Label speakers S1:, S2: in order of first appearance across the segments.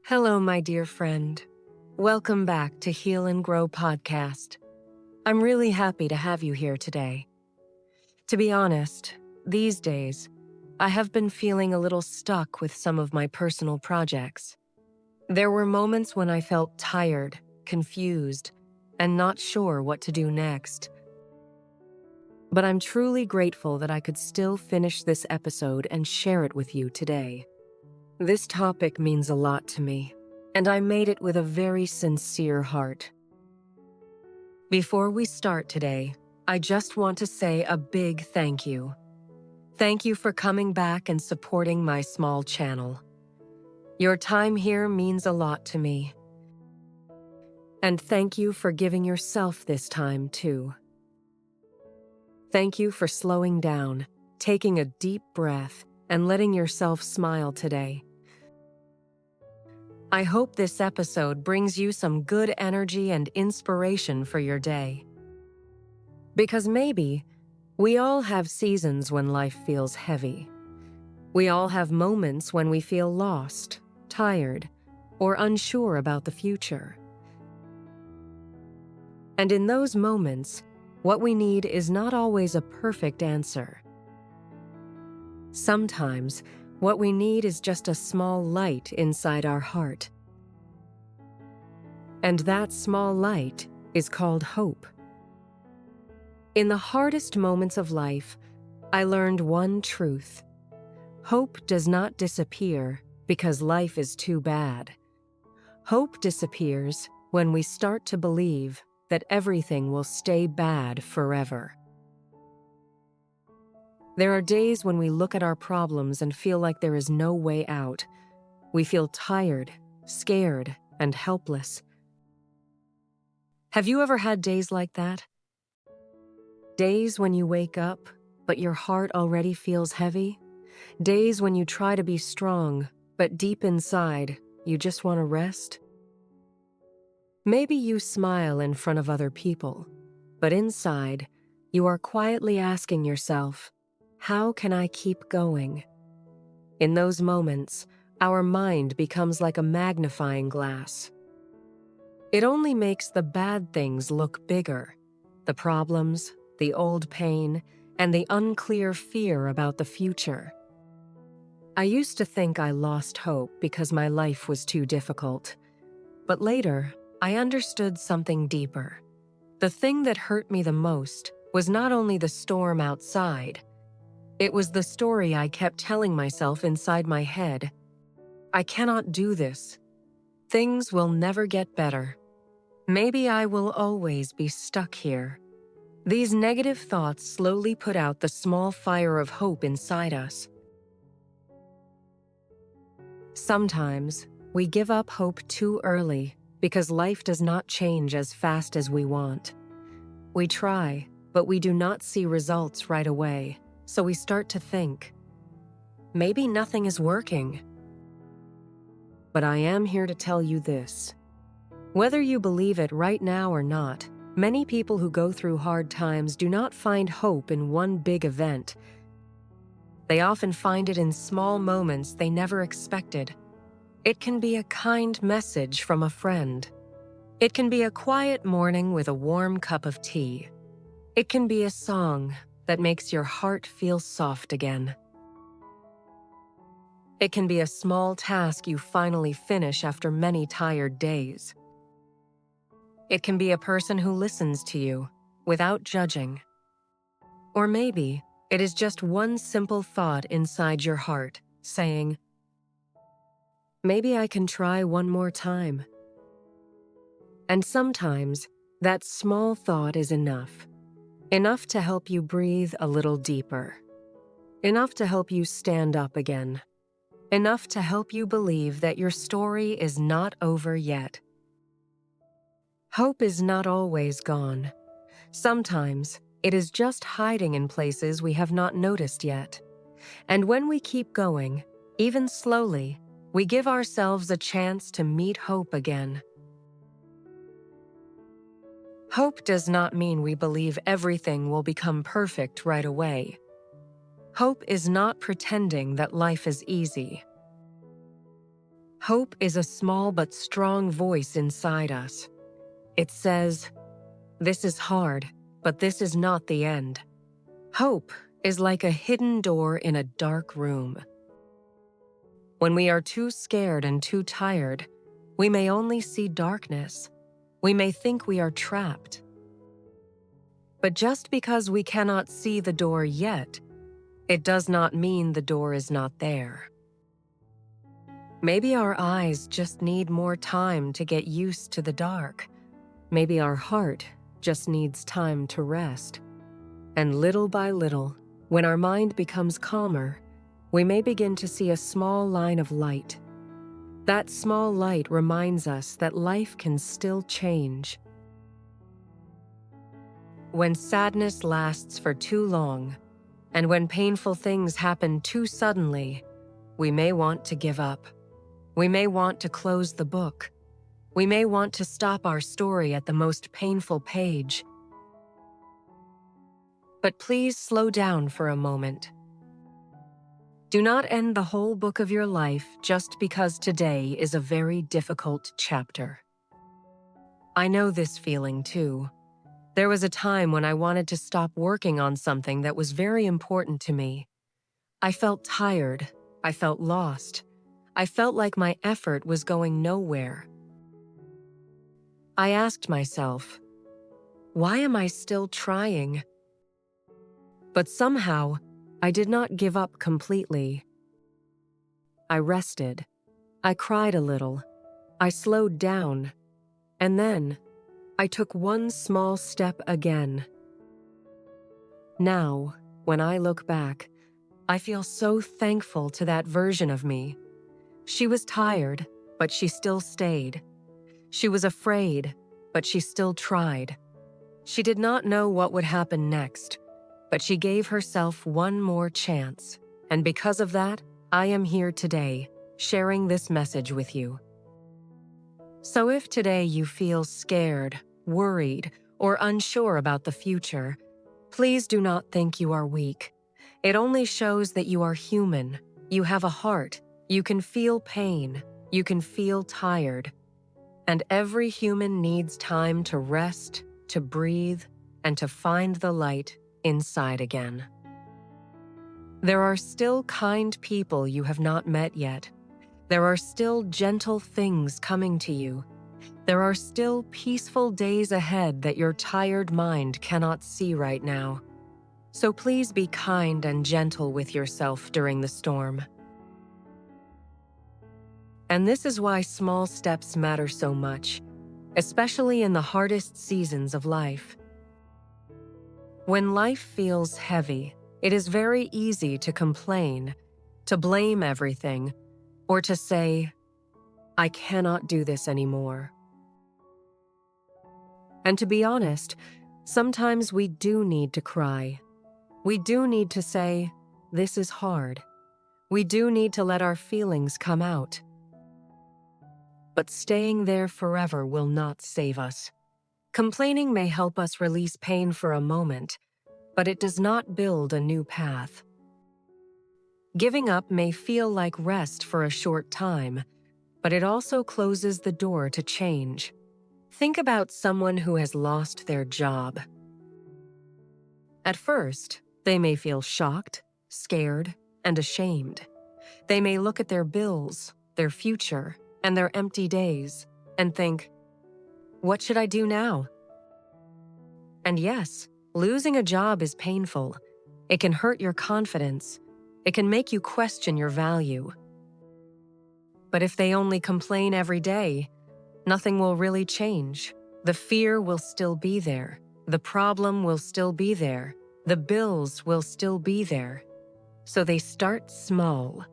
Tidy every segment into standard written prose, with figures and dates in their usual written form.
S1: Hello, my dear friend. Welcome back to Heal and Grow podcast. I'm really happy to have you here today. To be honest, these days, I have been feeling a little stuck with some of my personal projects. There were moments when I felt tired, confused, and not sure what to do next. But I'm truly grateful that I could still finish this episode and share it with you today. This topic means a lot to me, and I made it with a very sincere heart. Before we start today, I just want to say a big thank you. Thank you for coming back and supporting my small channel. Your time here means a lot to me. And thank you for giving yourself this time too. Thank you for slowing down, taking a deep breath, and letting yourself smile today. I hope this episode brings you some good energy and inspiration for your day. Because maybe we all have seasons when life feels heavy. We all have moments when we feel lost, tired, or unsure about the future. And in those moments, what we need is not always a perfect answer. Sometimes, what we need is just a small light inside our heart. And that small light is called hope. In the hardest moments of life, I learned one truth. Hope does not disappear because life is too bad. Hope disappears when we start to believe that everything will stay bad forever. There are days when we look at our problems and feel like there is no way out. We feel tired, scared, and helpless. Have you ever had days like that? Days when you wake up, but your heart already feels heavy? Days when you try to be strong, but deep inside, you just want to rest? Maybe you smile in front of other people, but inside, you are quietly asking yourself, how can I keep going? In those moments, our mind becomes like a magnifying glass. It only makes the bad things look bigger, the problems, the old pain, and the unclear fear about the future. I used to think I lost hope because my life was too difficult. But later, I understood something deeper. The thing that hurt me the most was not only the storm outside, it was the story I kept telling myself inside my head. I cannot do this. Things will never get better. Maybe I will always be stuck here. These negative thoughts slowly put out the small fire of hope inside us. Sometimes, we give up hope too early because life does not change as fast as we want. We try, but we do not see results right away, so we start to think, maybe nothing is working. But I am here to tell you this. Whether you believe it right now or not, many people who go through hard times do not find hope in one big event. They often find it in small moments they never expected. It can be a kind message from a friend. It can be a quiet morning with a warm cup of tea. It can be a song that makes your heart feel soft again. It can be a small task you finally finish after many tired days. It can be a person who listens to you without judging. Or maybe it is just one simple thought inside your heart saying, maybe I can try one more time. And sometimes that small thought is enough. Enough to help you breathe a little deeper. Enough to help you stand up again. Enough to help you believe that your story is not over yet. Hope is not always gone. Sometimes it is just hiding in places we have not noticed yet. And when we keep going, even slowly, we give ourselves a chance to meet hope again. Hope does not mean we believe everything will become perfect right away. Hope is not pretending that life is easy. Hope is a small but strong voice inside us. It says, "This is hard, but this is not the end." Hope is like a hidden door in a dark room. When we are too scared and too tired, we may only see darkness. We may think we are trapped. But just because we cannot see the door yet, it does not mean the door is not there. Maybe our eyes just need more time to get used to the dark. Maybe our heart just needs time to rest. And little by little, when our mind becomes calmer, we may begin to see a small line of light. That small light reminds us that life can still change. When sadness lasts for too long, and when painful things happen too suddenly, we may want to give up. We may want to close the book. We may want to stop our story at the most painful page. But please slow down for a moment. Do not end the whole book of your life just because today is a very difficult chapter. I know this feeling too. There was a time when I wanted to stop working on something that was very important to me. I felt tired. I felt lost. I felt like my effort was going nowhere. I asked myself, why am I still trying? But somehow, I did not give up completely. I rested. I cried a little. I slowed down. And then, I took one small step again. Now, when I look back, I feel so thankful to that version of me. She was tired, but she still stayed. She was afraid, but she still tried. She did not know what would happen next, but she gave herself one more chance. And because of that, I am here today, sharing this message with you. So if today you feel scared, worried, or unsure about the future, please do not think you are weak. It only shows that you are human. You have a heart. You can feel pain. You can feel tired. And every human needs time to rest, to breathe, and to find the light inside again. There are still kind people you have not met yet. There are still gentle things coming to you. There are still peaceful days ahead that your tired mind cannot see right now. So please be kind and gentle with yourself during the storm. And this is why small steps matter so much, especially in the hardest seasons of life. When life feels heavy, it is very easy to complain, to blame everything, or to say, "I cannot do this anymore." And to be honest, sometimes we do need to cry. We do need to say, "This is hard." We do need to let our feelings come out. But staying there forever will not save us. Complaining may help us release pain for a moment, but it does not build a new path. Giving up may feel like rest for a short time, but it also closes the door to change. Think about someone who has lost their job. At first, they may feel shocked, scared, and ashamed. They may look at their bills, their future, and their empty days, and think, "What should I do now?" And yes, losing a job is painful. It can hurt your confidence. It can make you question your value. But if they only complain every day, nothing will really change. The fear will still be there. The problem will still be there. The bills will still be there. So they start small.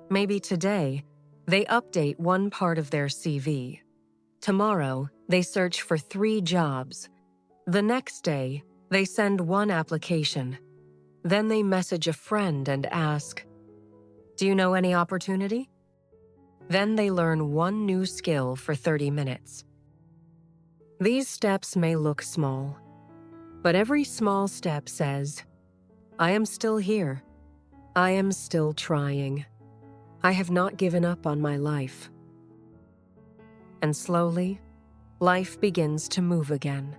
S1: Maybe today, they update one part of their CV. Tomorrow, they search for 3 jobs. The next day, they send one application. Then they message a friend and ask, "Do you know any opportunity?" Then they learn one new skill for 30 minutes. These steps may look small, but every small step says, "I am still here. I am still trying. I have not given up on my life. And slowly, life begins to move again.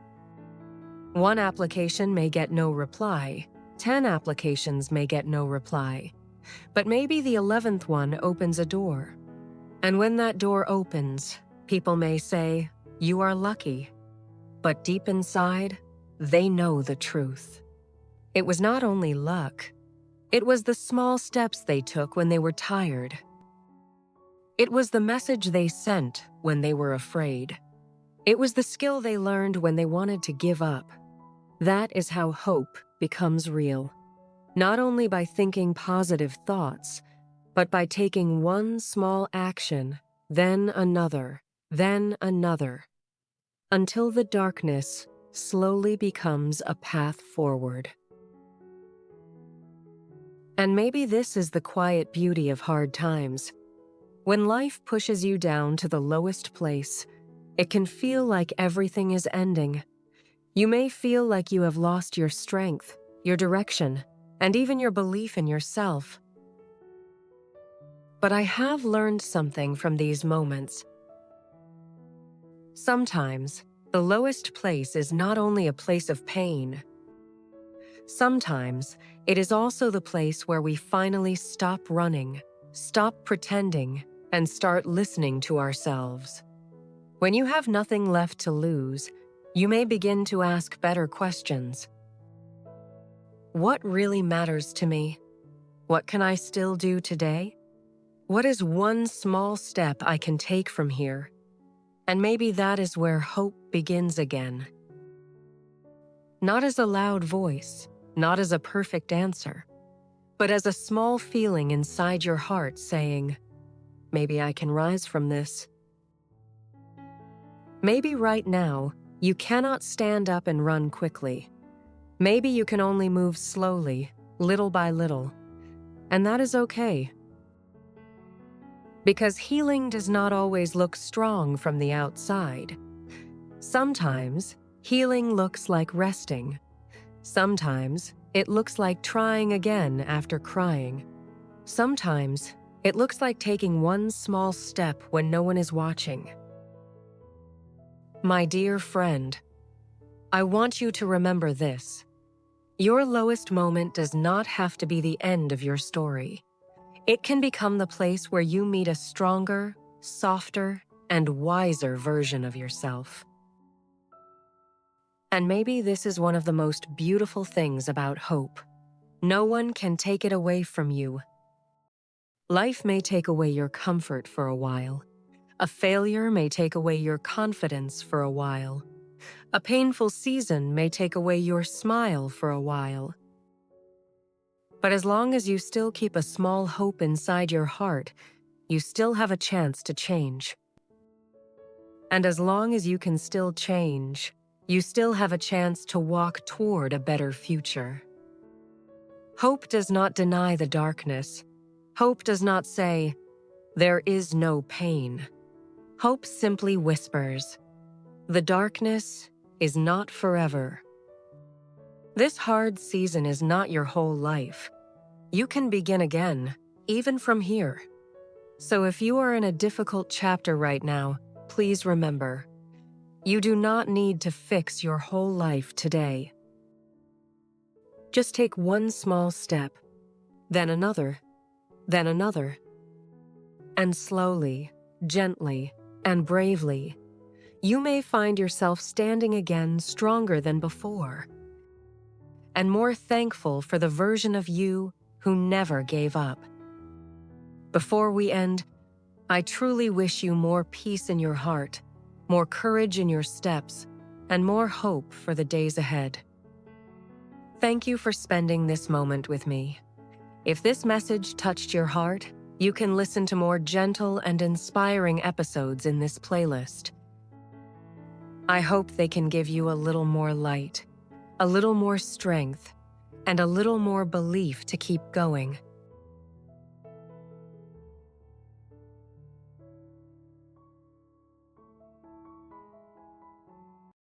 S1: One application may get no reply, 10 applications may get no reply, but maybe the 11th one opens a door. And when that door opens, people may say, "You are lucky." But deep inside, they know the truth. It was not only luck, it was the small steps they took when they were tired. It was the message they sent when they were afraid. It was the skill they learned when they wanted to give up. That is how hope becomes real. Not only by thinking positive thoughts, but by taking one small action, then another, until the darkness slowly becomes a path forward. And maybe this is the quiet beauty of hard times. When life pushes you down to the lowest place, it can feel like everything is ending. You may feel like you have lost your strength, your direction, and even your belief in yourself. But I have learned something from these moments. Sometimes, the lowest place is not only a place of pain. Sometimes, it is also the place where we finally stop running, stop pretending, and start listening to ourselves. When you have nothing left to lose, you may begin to ask better questions. What really matters to me? What can I still do today? What is one small step I can take from here? And maybe that is where hope begins again. Not as a loud voice, not as a perfect answer, but as a small feeling inside your heart saying, maybe I can rise from this. Maybe right now, you cannot stand up and run quickly. Maybe you can only move slowly, little by little. And that is okay. Because healing does not always look strong from the outside. Sometimes, healing looks like resting. Sometimes, it looks like trying again after crying. Sometimes, it looks like taking one small step when no one is watching. My dear friend, I want you to remember this. Your lowest moment does not have to be the end of your story. It can become the place where you meet a stronger, softer, and wiser version of yourself. And maybe this is one of the most beautiful things about hope. No one can take it away from you. Life may take away your comfort for a while. A failure may take away your confidence for a while. A painful season may take away your smile for a while. But as long as you still keep a small hope inside your heart, you still have a chance to change. And as long as you can still change, you still have a chance to walk toward a better future. Hope does not deny the darkness. Hope does not say, "There is no pain." Hope simply whispers, "The darkness is not forever." This hard season is not your whole life. You can begin again, even from here. So if you are in a difficult chapter right now, please remember, you do not need to fix your whole life today. Just take one small step, then another, and slowly, gently, and bravely, you may find yourself standing again stronger than before, and more thankful for the version of you who never gave up. Before we end, I truly wish you more peace in your heart, more courage in your steps, and more hope for the days ahead. Thank you for spending this moment with me. If this message touched your heart, you can listen to more gentle and inspiring episodes in this playlist. I hope they can give you a little more light, a little more strength, and a little more belief to keep going.